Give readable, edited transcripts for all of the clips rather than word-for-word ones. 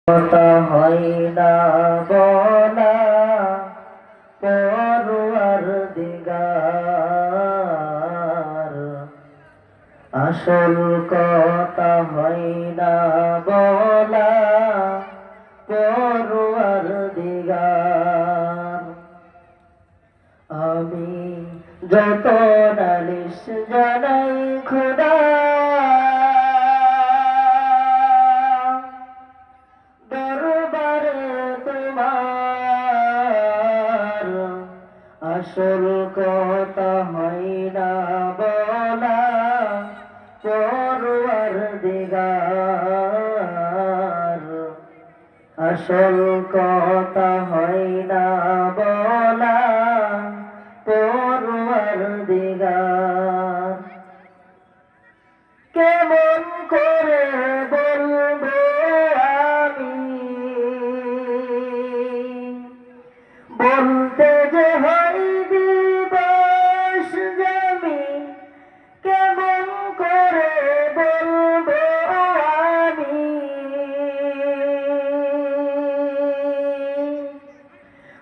কথা হয় না বলা পরওয়ারদিগার, আসল কথা হয় না বলা পরওয়ারদিগার। আমি যত নালিশ জানাই খোদা, দরবারে তোমার আসল কথা হয় না বলা পরওয়ারদিগার, আসল কথা হয় না বলা পরওয়ারদিগার। কেমন করে বলবো আমি, বলতে যে হয় দিবস জামি, কেমন করে বলবো আমি,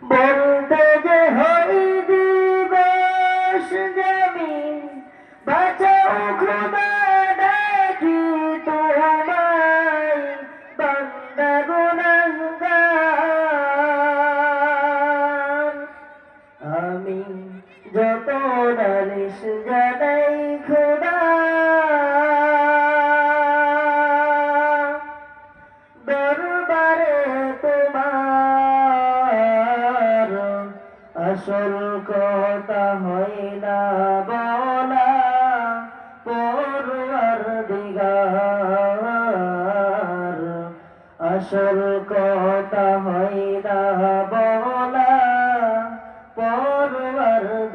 বলতে যে হয় দিবস জামি, বাঁচাও খোদা ডাকি তোমায়, বান্দা গুনাহগার। আমি যত নালিশ জানাই খোদা, দরবারে তোমার আসল কথা হয় না বলা পরওয়ারদিগার, আসল কথা হয় না বলা পরওয়ারদিগার।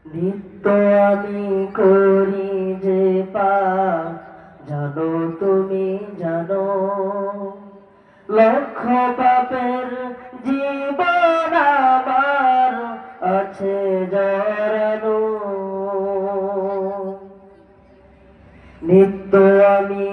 নিত্য আমি করি যে পাপ জানো তুমি জানো, লক্ষ পাপের জীবন আমার আছে জড়ানো। নিত্য আমি